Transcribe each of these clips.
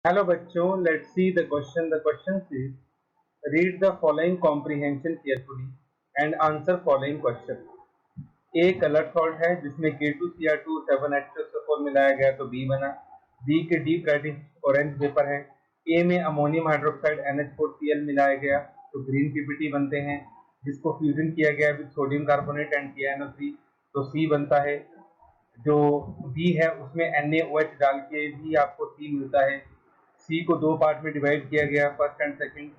Hello बच्चों, let's see the question. The question says, read the following comprehension carefully and answer following question. A colour salt है जिसमें K2Cr2 7H2SO4 मिलाया गया तो B बना। B के डीप रेडिश ऑरेंज वेपर है। A में अमोनियम हाइड्रोक्साइड NH4Cl मिलाया गया तो ग्रीन पीपीटी बनते हैं, जिसको फ्यूजन किया गया with sodium carbonate and KNO3 तो C बनता है। जो B है उसमें NaOH डाल के भी आपको C मिलता है। C को दो पार्ट में डिवाइड किया गया, first and second.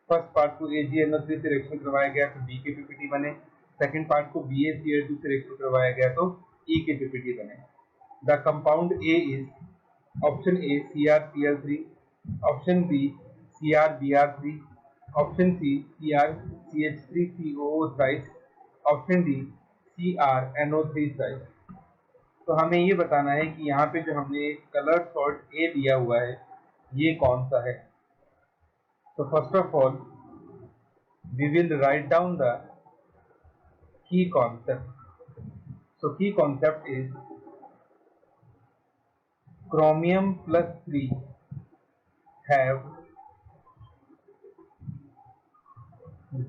First part को AgNO3 से रिएक्शन करवाया गया तो B के पीपीटी बने। सेकंड पार्ट को BaCl2 से रिएक्शन करवाया गया तो E के पीपीटी बने। The compound A is option A CrCl3, option B CrBr3, option C CrCH3COO thrice, option D CrNO3 thrice. तो हमें ये बताना है कि यहाँ पे जो हमने कलर सॉल्ट ए दिया हुआ है ये कौन सा है। तो first of all we will write down the key concept. So key concept is chromium plus 3 have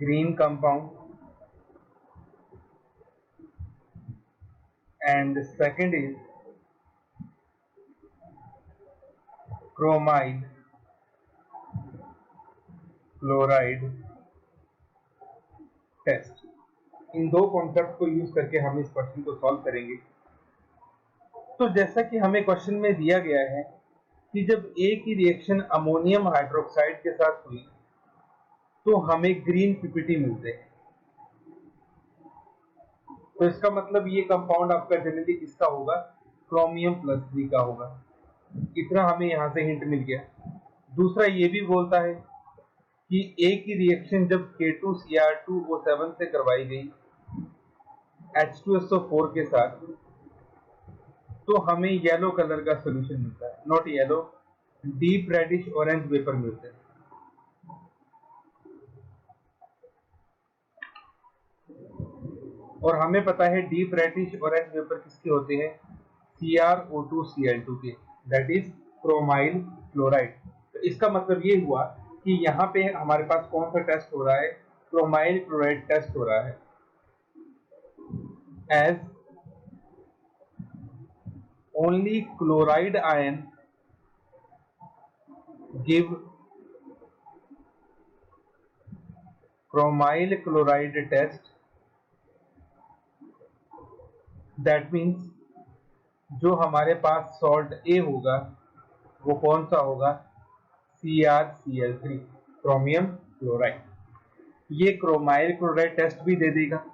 green compound, and second is chromide chloride test. इन दो कॉन्सेप्ट को यूज करके हम इस क्वेश्चन को सॉल्व करेंगे। तो जैसा कि हमें क्वेश्चन में दिया गया है कि जब ए की रिएक्शन अमोनियम हाइड्रोक्साइड के साथ हुई तो हमें ग्रीन पीपीटी मिलते हैं। तो इसका मतलब ये कंपाउंड आपका जनरली किसका होगा, क्रोमियम प्लस 3 का होगा। इतना हमें यहाँ से हिंट मिल गया। दूसरा ये भी बोलता है कि ए की रिएक्शन जब K2Cr2O7 से करवाई गई H2SO4 के साथ तो हमें येलो कलर का सोल्यूशन मिलता है, not yellow, deep reddish orange vapour मिलते हैं। और हमें पता है डीप रेडिश ऑरेंज वेपर किसके होते हैं, CrO2Cl2 के, दैट इज क्रोमाइल क्लोराइड। तो इसका मतलब ये हुआ कि यहाँ पे हमारे पास कौन सा टेस्ट हो रहा है, क्रोमाइल क्लोराइड टेस्ट हो रहा है। As only chloride ion give chromyl chloride test, that means जो हमारे पास सॉल्ट ए होगा वो कौन सा होगा, CrCl3, क्रोमियम क्लोराइड। ये क्रोमाइल क्लोराइड टेस्ट भी दे देगा।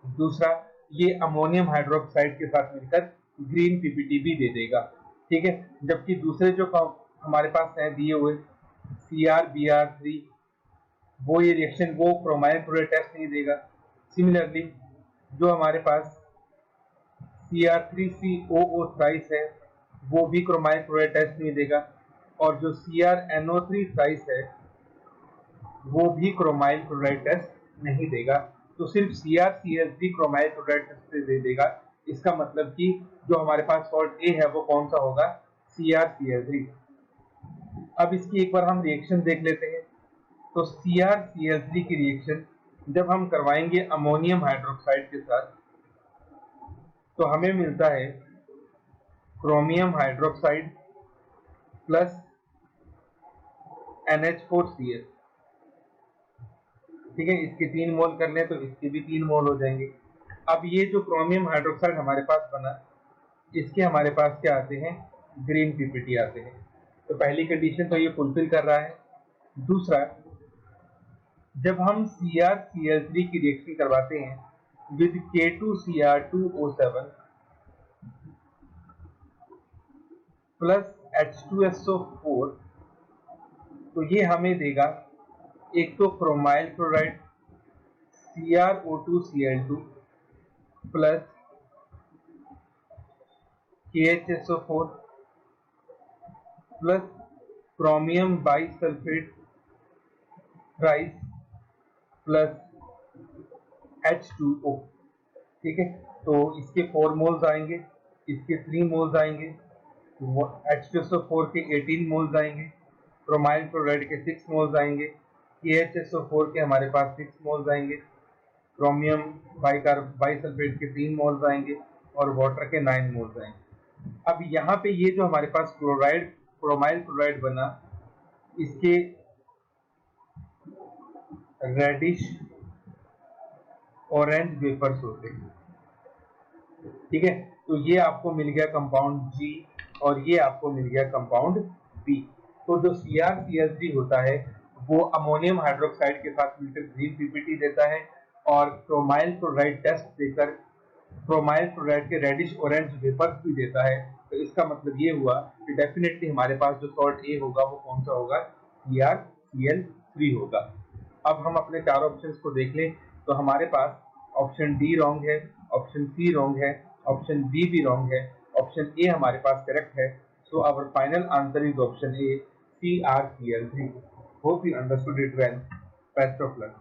दूसरा ये अमोनियम हाइड्रोक्साइड के साथ मिलकर ग्रीन पीपीटी भी दे देगा, ठीक है। जबकि दूसरे जो हमारे पास है दिए हुए CrBr3 वो ये रिएक्शन वो क्रोमाइल क्लोराइड टेस्ट नहीं देगा। सिमिलरली जो हमारे पास Cr3COO थ्राइस है वो भी क्रोमाइल क्लोराइड टेस्ट नहीं देगा। और जो CrNO3 थ्राइस है वो भी क्रोमाइल क्लोराइड टेस्ट नहीं देगा। तो सिर्फ CrCl3 क्रोमाइल क्लोराइड टेस्ट दे देगा। इसका मतलब कि जो हमारे पास सॉल्ट ए है वो कौन सा होगा, CrCl3। अब इसकी एक बार हम रिएक्शन देख लेते हैं। तो CrCl3 की रिएक्शन जब हम करवाएंगे अमोनियम हाइड्रोक्साइड के साथ तो हमें मिलता है क्रोमियम हाइड्रोक्साइड प्लस NH4Cl, ठीक है। इसके 3 मोल कर लें तो इसके भी 3 मोल हो जाएंगे। अब ये जो क्रोमियम हाइड्रोक्साइड हमारे पास बना इसके हमारे पास क्या आते हैं, ग्रीन पीपीटी आते हैं। तो पहली कंडीशन तो ये फुलफिल कर रहा है। दूसरा जब हम CrCl3 की रिएक्शन करवाते हैं विद K2Cr2O7 प्लस H2SO4 तो ये हमें देगा एक तो chromyl chloride CrO2Cl2 plus KHSO4 plus chromium bisulphate thrice plus H2O, ठीक है। तो इसके 4 मोल्स आएंगे, इसके 3 मोल्स आएंगे, H2SO4 के 18 मोल्स आएंगे क्रोमाइल क्लोराइड के 6 मोल्स आएंगे, KHSO4 के हमारे पास 6 मोल्स आएंगे, क्रोमियम बाइसल्फेट के 3 मोल्स आएंगे और वाटर के 9 मोल्स आएंगे। अब यहाँ पे ये जो हमारे पास क्रोमाइल क्लोराइड बना, इसके रेडिश ऑरेंज वेपर्स होते हैं, ठीक है। तो ये आपको मिल गया कंपाउंड G और ये आपको मिल गया कंपाउंड B। तो जो CrCl3 होता है वो अमोनियम हाइड्रोक्साइड के साथ मिलकर ग्रीन पीपीटी देता है और क्रोमाइल क्लोराइड टेस्ट देकर क्रोमाइल क्लोराइड के रेडिश ऑरेंज वेपर्स भी देता है। तो इसका मतलब ये हुआ कि डेफिनेटली हमारे पास जो सॉल्ट A होगा वो कौन सा होगा, CrCl3 होगा। अब हम अपने चार ऑप्शंस को देख लें तो हमारे पास ऑप्शन डी रॉन्ग है, ऑप्शन सी रॉन्ग है, ऑप्शन बी भी रॉन्ग है, ऑप्शन ए हमारे पास करेक्ट है। So our final answer is option A, CrCl3। Hope you understood it well. Best of luck.